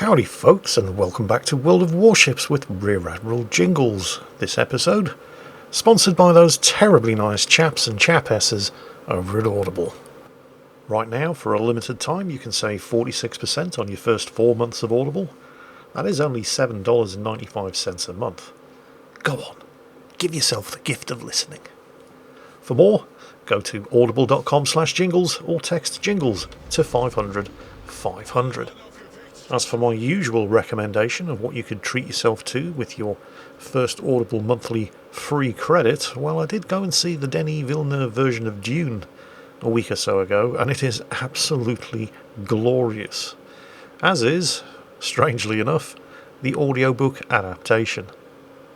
Howdy folks, and welcome back to World of Warships with Rear Admiral Jingles. This episode, sponsored by those terribly nice chaps and chapesses over at Audible. Right now, for a limited time, you can save 46% on your first 4 months of Audible. That is only $7.95 a month. Go on, give yourself the gift of listening. For more, go to audible.com/jingles or text jingles to 500 500. As for my usual recommendation of what you could treat yourself to with your first Audible monthly free credit, well, I did go and see the Denis Villeneuve version of Dune a week or so ago, and it is absolutely glorious. As is, strangely enough, the audiobook adaptation.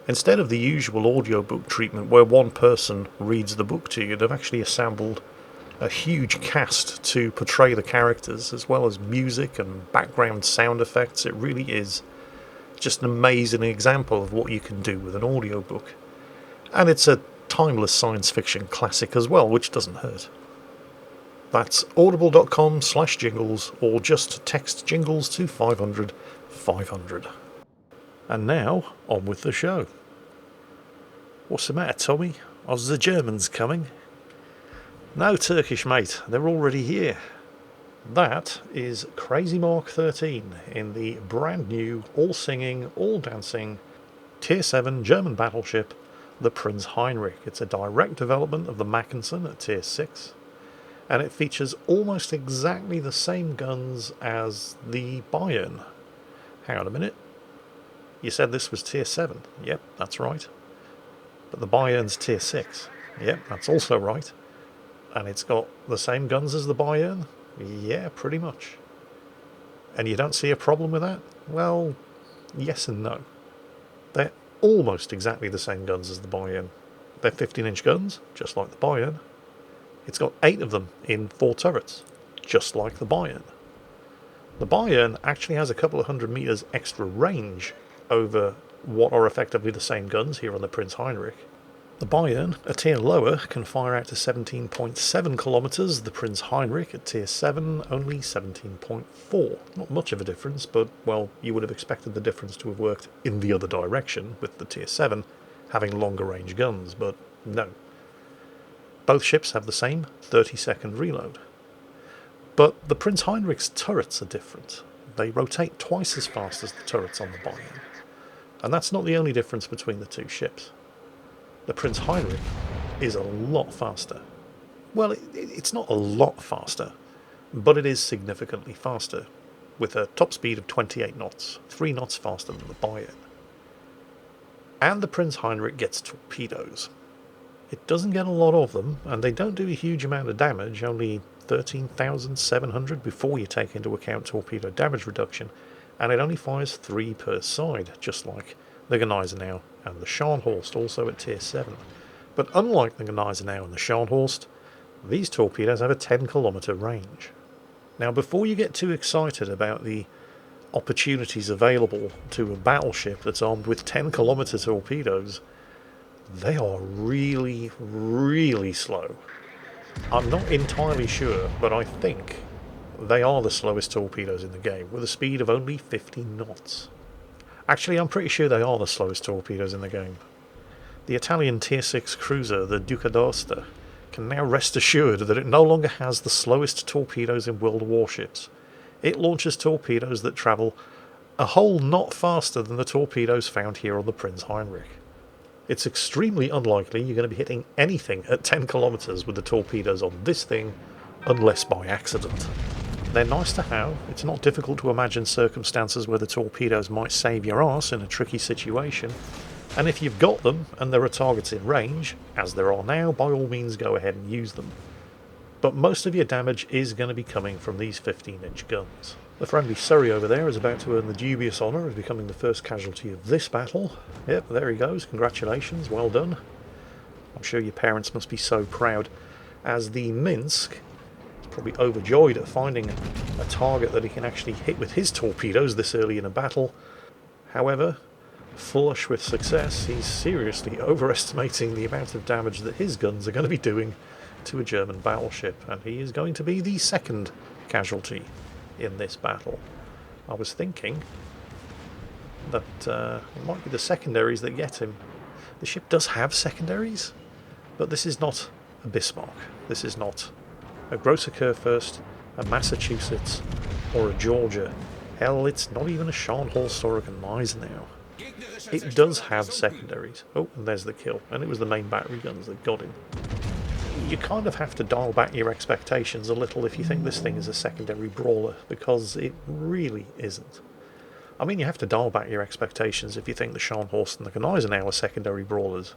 Instead of the usual audiobook treatment where one person reads the book to you, they've actually assembled a huge cast to portray the characters, as well as music and background sound effects. It really is just an amazing example of what you can do with an audiobook. And it's a timeless science fiction classic as well, which doesn't hurt. That's audible.com/jingles, or just text jingles to 500 500. And now, on with the show. What's the matter, Tommy? Are the Germans coming? No, Turkish mate, they're already here. That is Crazy Mark 13 in the brand new, all singing, all dancing, Tier 7 German battleship, the Prinz Heinrich. It's a direct development of the Mackensen at Tier 6, and it features almost exactly the same guns as the Bayern. Hang on a minute. You said this was Tier 7. Yep, that's right. But the Bayern's Tier 6. Yep, that's also right. And it's got the same guns as the Bayern? Yeah, pretty much. And you don't see a problem with that? Well, yes and no. They're almost exactly the same guns as the Bayern. They're 15-inch guns, just like the Bayern. It's got 8 of them in 4 turrets, just like the Bayern. The Bayern actually has a couple of 100 meters extra range over what are effectively the same guns here on the Prinz Heinrich. The Bayern, a tier lower, can fire out to 17.7 kilometers. The Prinz Heinrich at tier 7, only 17.4. Not much of a difference, but, well, you would have expected the difference to have worked in the other direction, with the tier 7 having longer range guns, but no. Both ships have the same 30-second reload. But the Prinz Heinrich's turrets are different. They rotate twice as fast as the turrets on the Bayern. And that's not the only difference between the two ships. The Prinz Heinrich is a lot faster. Well, it's not a lot faster, but it is significantly faster, with a top speed of 28 knots, 3 knots faster than the Bayern. And the Prinz Heinrich gets torpedoes. It doesn't get a lot of them, and they don't do a huge amount of damage, only 13,700 before you take into account torpedo damage reduction, and it only fires 3 per side, just like the Gneisenau and the Scharnhorst, also at tier 7. But unlike the Gneisenau and the Scharnhorst, these torpedoes have a 10-kilometer range. Now, before you get too excited about the opportunities available to a battleship that's armed with 10-kilometer torpedoes, they are really, really slow. I'm not entirely sure, but I think they are the slowest torpedoes in the game, with a speed of only 50 knots. Actually, I'm pretty sure they are the slowest torpedoes in the game. The Italian Tier 6 cruiser, the Duca d'Aosta, can now rest assured that it no longer has the slowest torpedoes in World Warships. It launches torpedoes that travel a whole knot faster than the torpedoes found here on the Prinz Heinrich. It's extremely unlikely you're going to be hitting anything at 10 kilometers with the torpedoes on this thing, unless by accident. They're nice to have. It's not difficult to imagine circumstances where the torpedoes might save your arse in a tricky situation, and if you've got them and there are targets in range, as there are now, by all means go ahead and use them. But most of your damage is going to be coming from these 15-inch guns. The friendly Surrey over there is about to earn the dubious honour of becoming the first casualty of this battle. Yep, there he goes. Congratulations, well done. I'm sure your parents must be so proud, as the Minsk probably overjoyed at finding a target that he can actually hit with his torpedoes this early in a battle. However, flush with success, he's seriously overestimating the amount of damage that his guns are going to be doing to a German battleship, and he is going to be the second casualty in this battle. I was thinking that it might be the secondaries that get him. The ship does have secondaries, but this is not a Bismarck. This is not a Grosser Kurfürst, a Massachusetts, or a Georgia. Hell, it's not even a Scharnhorst or a Gneisenau. It does have secondaries. Oh, and there's the kill. And it was the main battery guns that got him. You kind of have to dial back your expectations a little if you think this thing is a secondary brawler, because it really isn't. I mean, you have to dial back your expectations if you think the Scharnhorst and the Gneisenau are secondary brawlers.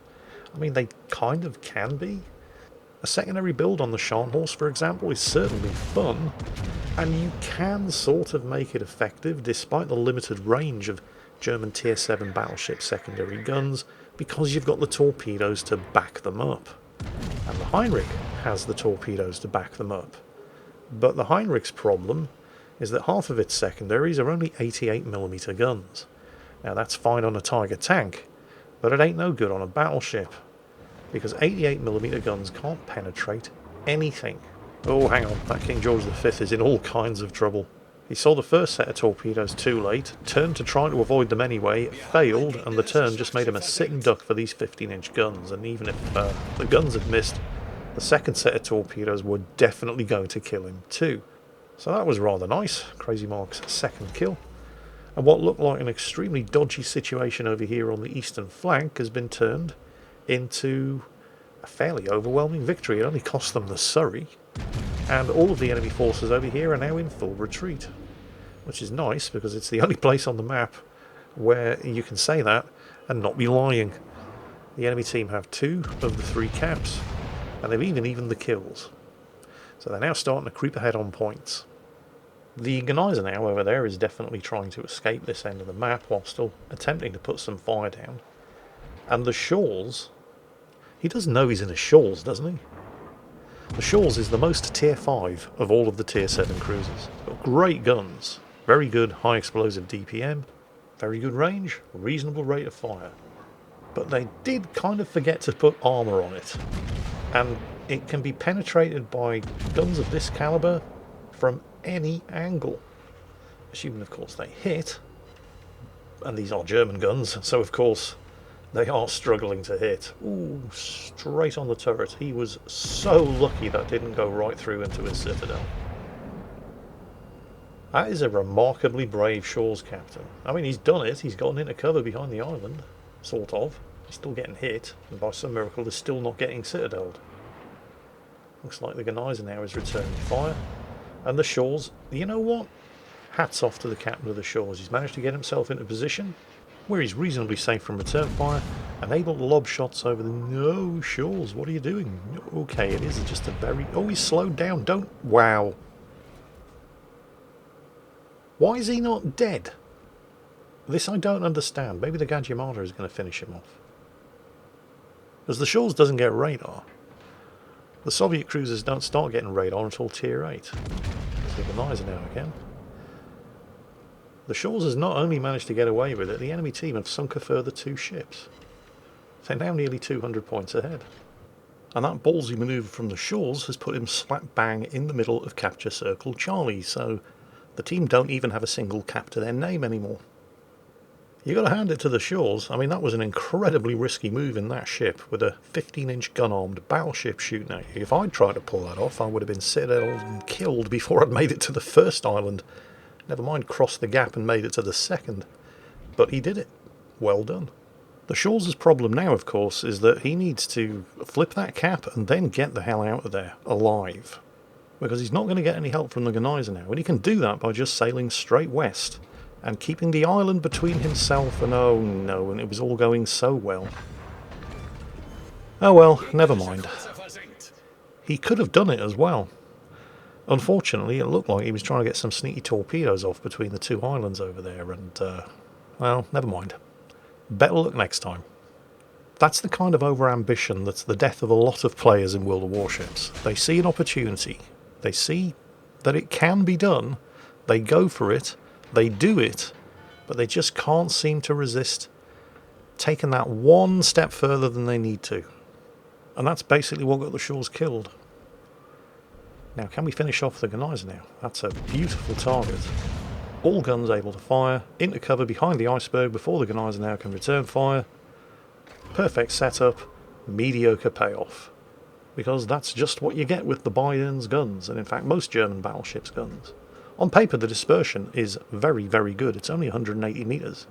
I mean, they kind of can be. A secondary build on the Scharnhorst, for example, is certainly fun, and you can sort of make it effective despite the limited range of German Tier 7 battleship secondary guns, because you've got the torpedoes to back them up. And the Heinrich has the torpedoes to back them up. But the Heinrich's problem is that half of its secondaries are only 88mm guns. Now that's fine on a Tiger tank, but it ain't no good on a battleship, because 88mm guns can't penetrate anything. Oh, hang on, that King George V is in all kinds of trouble. He saw the first set of torpedoes too late, turned to try to avoid them anyway, failed, and the turn just made him a sitting duck for these 15-inch guns, and even if the guns had missed, the second set of torpedoes were definitely going to kill him too. So that was rather nice, Crazy Mark's second kill. And what looked like an extremely dodgy situation over here on the eastern flank has been turned into a fairly overwhelming victory. It only cost them the Surrey, and all of the enemy forces over here are now in full retreat, which is nice because it's the only place on the map where you can say that and not be lying. The enemy team have 2 of the 3 caps, and they've even evened the kills, so they're now starting to creep ahead on points. The Gneisenau over there is definitely trying to escape this end of the map while still attempting to put some fire down. And the Shchors, he does know he's in a Shchors, doesn't he? The Shchors is the most Tier 5 of all of the Tier 7 cruisers. It's got great guns, very good high explosive DPM, very good range, reasonable rate of fire. But they did kind of forget to put armour on it, and it can be penetrated by guns of this calibre from any angle, assuming of course they hit, and these are German guns, so of course they are struggling to hit. Ooh, straight on the turret. He was so lucky that didn't go right through into his citadel. That is a remarkably brave Shchors captain. I mean, he's done it. He's gotten into cover behind the island, sort of. He's still getting hit, and by some miracle is still not getting citadeled. Looks like the Gneisenau is returning fire. And the Shchors, you know what? Hats off to the captain of the Shchors. He's managed to get himself into a position where he's reasonably safe from return fire and able to lob shots over the... No, Shchors, what are you doing? Okay, it is just a very... Oh, he's slowed down. Don't... Wow. Why is he not dead? This I don't understand. Maybe the Gadjamata is going to finish him off. Because the Shchors doesn't get radar. The Soviet cruisers don't start getting radar until Tier 8. So the Gneisenau again. The Shchors has not only managed to get away with it, the enemy team have sunk a further 2 ships. They're now nearly 200 points ahead. And that ballsy manoeuvre from the Shchors has put him slap bang in the middle of Capture Circle Charlie, so the team don't even have a single cap to their name anymore. You got to hand it to the Shchors. I mean, that was an incredibly risky move in that ship with a 15-inch gun-armed battleship shooting at you. If I'd tried to pull that off, I would have been citadeled and killed before I'd made it to the first island. Never mind cross the gap and made it to the second. But he did it. Well done. The Shchors' problem now, of course, is that he needs to flip that cap and then get the hell out of there alive. Because he's not going to get any help from the Gneisenau, and he can do that by just sailing straight west and keeping the island between himself and... oh no, and it was all going so well. Oh well, never mind. He could have done it as well. Unfortunately, it looked like he was trying to get some sneaky torpedoes off between the 2 islands over there, and, well, never mind. Better luck next time. That's the kind of over-ambition that's the death of a lot of players in World of Warships. They see an opportunity. They see that it can be done. They go for it. They do it. But they just can't seem to resist taking that one step further than they need to. And that's basically what got the Shchors killed. Now, can we finish off the Gneisenau? That's a beautiful target. All guns able to fire, into cover behind the iceberg before the Gneisenau now can return fire. Perfect setup, mediocre payoff. Because that's just what you get with the Bayern's guns, and in fact most German battleships' guns. On paper the dispersion is very, very good, it's only 180 metres.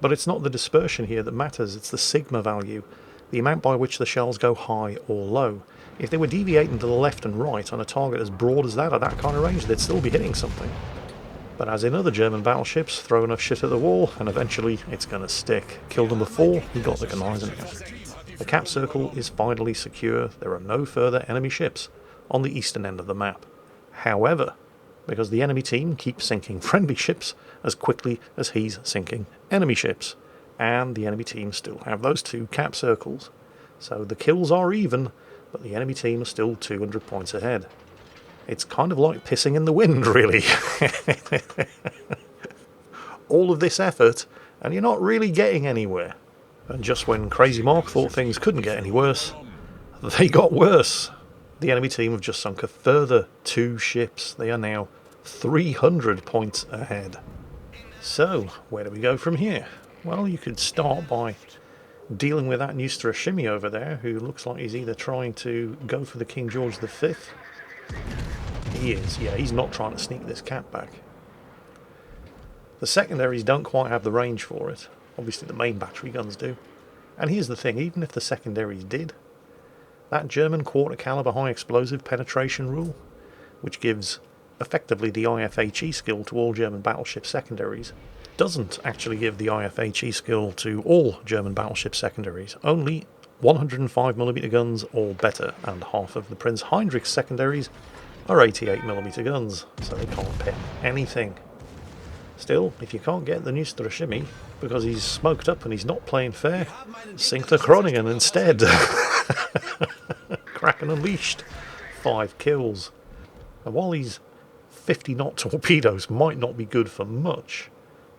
But it's not the dispersion here that matters, it's the sigma value, the amount by which the shells go high or low. If they were deviating to the left and right on a target as broad as that at that kind of range, they'd still be hitting something. But as in other German battleships, throw enough shit at the wall, and eventually it's going to stick. Killed them before, he got the Gneisenau. The cap circle is finally secure, there are no further enemy ships on the eastern end of the map. However, because the enemy team keeps sinking friendly ships as quickly as he's sinking enemy ships, and the enemy team still have those two cap circles. So the kills are even, but the enemy team are still 200 points ahead. It's kind of like pissing in the wind, really. All of this effort, and you're not really getting anywhere. And just when Crazy Mark thought things couldn't get any worse, they got worse. The enemy team have just sunk a further 2 ships. They are now 300 points ahead. So, where do we go from here? Well, you could start by dealing with that Neustrashimi over there, who looks like he's either trying to go for the King George V. He is, yeah, he's not trying to sneak this cap back. The secondaries don't quite have the range for it. Obviously the main battery guns do. And here's the thing, even if the secondaries did, that German quarter caliber high explosive penetration rule, which gives effectively the IFHE skill to all German battleship secondaries, doesn't actually give the IFHE skill to all German battleship secondaries. Only 105mm guns or better, and half of the Prince Heinrich secondaries are 88mm guns, so they can't pen anything. Still, if you can't get the Neustrashimi because he's smoked up and he's not playing fair, sink the Groningen instead. Kraken Unleashed, 5 kills. And while these 50-knot torpedoes might not be good for much,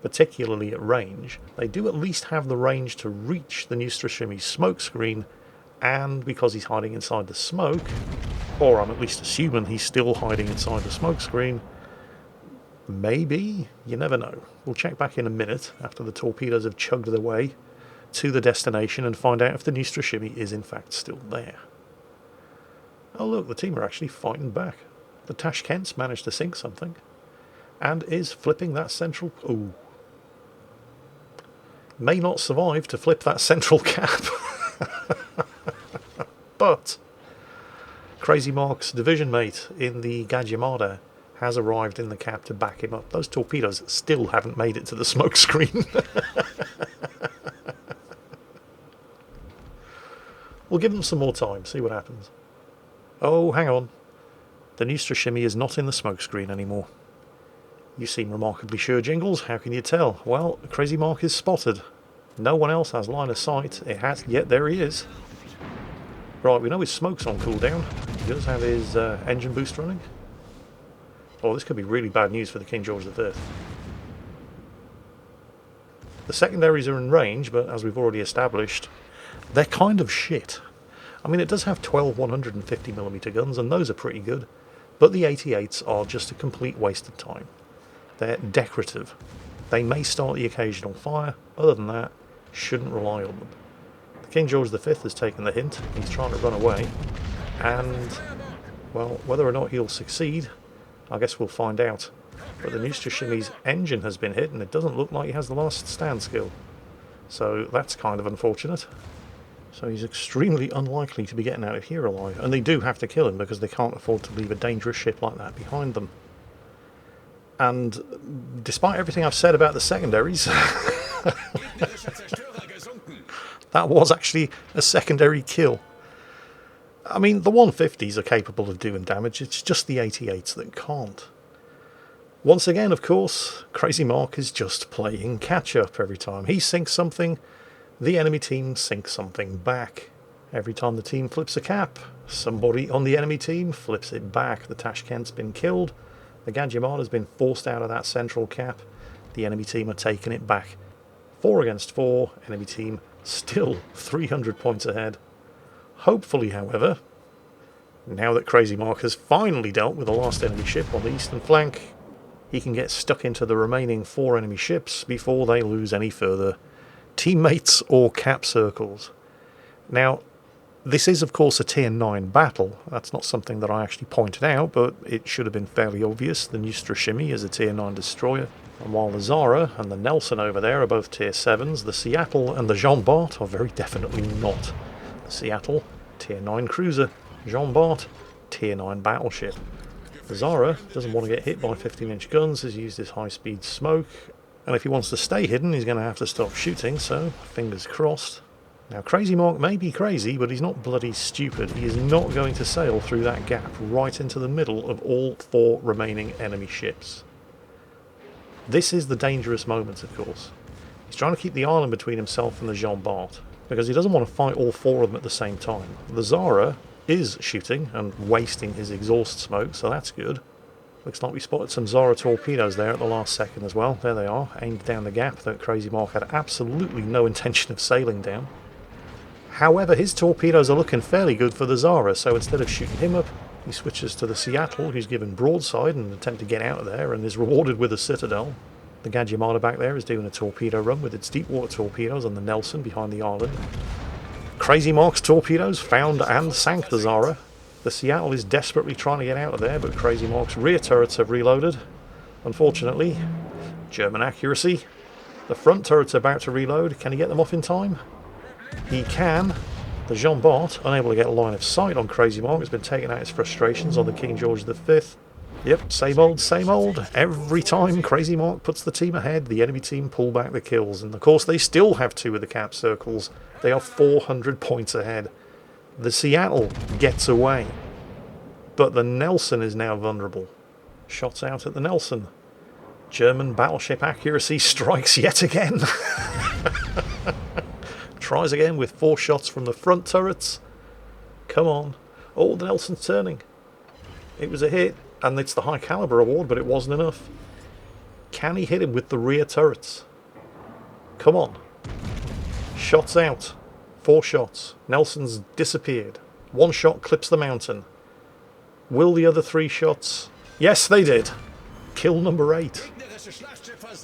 particularly at range, they do at least have the range to reach the Neustrashimi's smoke screen, and because he's hiding inside the smoke, or I'm at least assuming he's still hiding inside the smoke screen, maybe? You never know. We'll check back in a minute after the torpedoes have chugged their way to the destination and find out if the Neustrashimi is in fact still there. Oh look, the team are actually fighting back. The Tashkent's managed to sink something and is flipping that central... Ooh. May not survive to flip that central cap. But Crazy Mark's division mate in the Gajimada has arrived in the cap to back him up. Those torpedoes still haven't made it to the smoke screen. We'll give them some more time, see what happens. Oh, hang on. The Neustrashimi is not in the smoke screen anymore. You seem remarkably sure, Jingles. How can you tell? Well, Crazy Mark is spotted. No one else has line of sight. It has, yet there he is. Right, we know his smoke's on cooldown. He does have his engine boost running. Oh, this could be really bad news for the King George V. The secondaries are in range, but as we've already established, they're kind of shit. I mean, it does have 12 150mm guns, and those are pretty good, but the 88s are just a complete waste of time. They're decorative. They may start the occasional fire, other than that, shouldn't rely on them. The King George V has taken the hint, he's trying to run away, and, well, whether or not he'll succeed, I guess we'll find out. But the Neustrashimi's engine has been hit, and it doesn't look like he has the last stand skill. So that's kind of unfortunate. So he's extremely unlikely to be getting out of here alive. And they do have to kill him because they can't afford to leave a dangerous ship like that behind them. And despite everything I've said about the secondaries, that was actually a secondary kill. I mean, the 150s are capable of doing damage, it's just the 88s that can't. Once again, of course, Crazy Mark is just playing catch-up every time. He sinks something, the enemy team sinks something back. Every time the team flips a cap, somebody on the enemy team flips it back. The Tashkent's been killed, the Gajimada's been forced out of that central cap, the enemy team are taking it back. 4 against 4, enemy team still 300 points ahead. Hopefully, however, now that Crazy Mark has finally dealt with the last enemy ship on the eastern flank, he can get stuck into the remaining 4 enemy ships before they lose any further teammates or cap circles. Now, this is of course a tier 9 battle. That's not something that I actually pointed out, but it should have been fairly obvious. The Neustrashimi is a tier 9 destroyer, and while the Zara and the Nelson over there are both tier 7s, the Seattle and the Jean Bart are very definitely not. The Seattle, tier 9 cruiser. Jean Bart, tier 9 battleship. The Zara doesn't want to get hit by 15-inch guns, has used his high-speed smoke, and if he wants to stay hidden he's going to have to stop shooting, so fingers crossed. Now Crazy Mark may be crazy, but he's not bloody stupid. He is not going to sail through that gap right into the middle of all 4 remaining enemy ships. This is the dangerous moment, of course. He's trying to keep the island between himself and the Jean Bart, because he doesn't want to fight all 4 of them at the same time. The Zara is shooting and wasting his exhaust smoke, so that's good. Looks like we spotted some Zara torpedoes there at the last second as well. There they are, aimed down the gap that Crazy Mark had absolutely no intention of sailing down. However, his torpedoes are looking fairly good for the Zara, so instead of shooting him up, he switches to the Seattle, who's given broadside in an attempt to get out of there and is rewarded with a Citadel. The Gadjimada back there is doing a torpedo run with its deep water torpedoes on the Nelson behind the island. Crazy Mark's torpedoes found and sank the Zara. The Seattle is desperately trying to get out of there, but Crazy Mark's rear turrets have reloaded. Unfortunately, German accuracy. The front turret's about to reload. Can he get them off in time? He can. The Jean Bart, unable to get a line of sight on Crazy Mark, has been taking out his frustrations on the King George V. Yep, same old, same old. Every time Crazy Mark puts the team ahead, the enemy team pull back the kills. And of course they still have 2 of the cap circles. They are 400 points ahead. The Seattle gets away. But the Nelson is now vulnerable. Shots out at the Nelson. German battleship accuracy strikes yet again. Tries again with 4 shots from the front turrets. Come on. Oh, the Nelson's turning. It was a hit, and it's the high caliber award, but it wasn't enough. Can he hit him with the rear turrets? Come on. Shots out. 4 shots. Nelson's disappeared. 1 shot clips the mountain. Will the other 3 shots? Yes, they did. Kill number 8.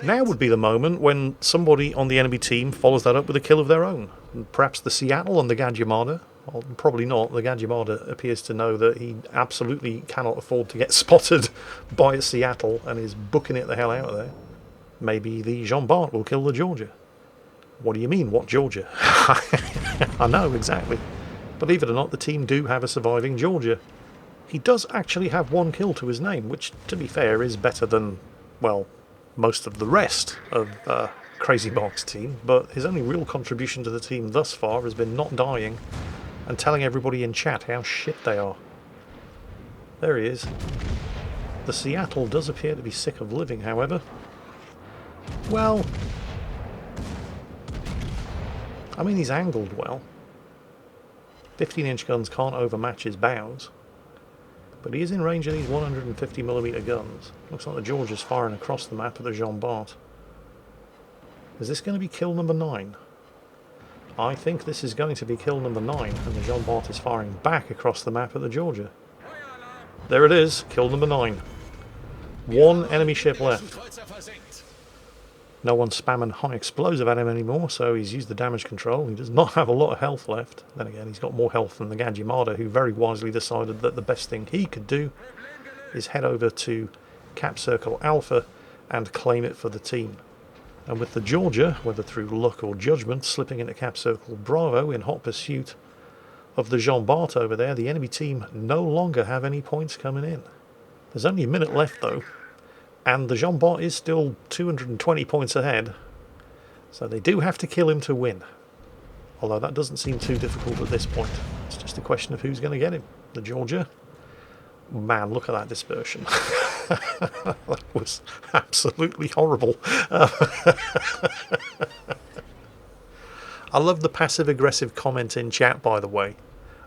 Now would be the moment when somebody on the enemy team follows that up with a kill of their own. Perhaps the Seattle on the Gadjimada. Well, probably not. The Gadjimada appears to know that he absolutely cannot afford to get spotted by a Seattle and is booking it the hell out of there. Maybe the Jean Bart will kill the Georgia. What do you mean, what Georgia? I know, exactly. Believe it or not, the team do have a surviving Georgia. He does actually have 1 kill to his name, which, to be fair, is better than, well, most of the rest of Crazy Mark's team, but his only real contribution to the team thus far has been not dying and telling everybody in chat how shit they are. There he is. The Seattle does appear to be sick of living, however. Well, I mean, he's angled well. 15-inch guns can't overmatch his bows. But he is in range of these 150mm guns. Looks like the George is firing across the map of the Jean Bart. Is this going to be kill number 9? I think this is going to be kill number 9, and the Jean Bart is firing back across the map of the Georgia. There it is, kill number 9. 1 enemy ship left. No one's spamming high explosive at him anymore, so he's used the damage control. He does not have a lot of health left. Then again, he's got more health than the Gadjimada, who very wisely decided that the best thing he could do is head over to Cap Circle Alpha and claim it for the team. And with the Georgia, whether through luck or judgment, slipping into Cap Circle Bravo in hot pursuit of the Jean Bart over there, the enemy team no longer have any points coming in. There's only a minute left though. And the Jean Bart is still 220 points ahead, so they do have to kill him to win. Although that doesn't seem too difficult at this point. It's just a question of who's going to get him. The Georgia? Man, look at that dispersion. That was absolutely horrible. I love the passive-aggressive comment in chat, by the way.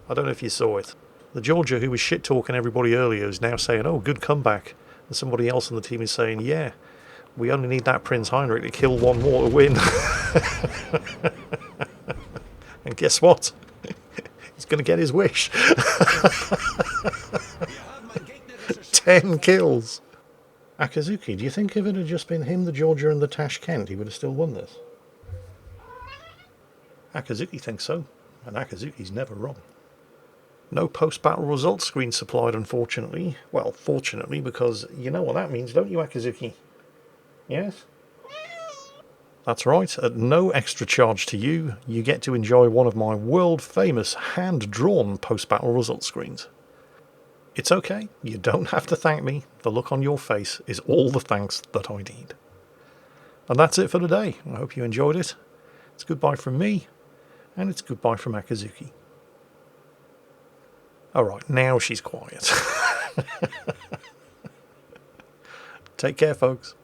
I don't know if you saw it. The Georgia, who was shit-talking everybody earlier, is now saying, oh, good comeback. And somebody else on the team is saying, yeah, we only need that Prince Heinrich to kill 1 more to win. And guess what? He's going to get his wish. 10 kills. Akazuki, do you think if it had just been him, the Georgia, and the Tashkent, he would have still won this? Akazuki thinks so, and Akazuki's never wrong. No post-battle results screen supplied, unfortunately. Well, fortunately, because you know what that means, don't you, Akazuki? Yes? That's right, at no extra charge to you, you get to enjoy one of my world-famous hand-drawn post-battle results screens. It's okay, you don't have to thank me. The look on your face is all the thanks that I need. And that's it for today. I hope you enjoyed it. It's goodbye from me, and it's goodbye from Akazuki. Alright, now she's quiet. Take care, folks.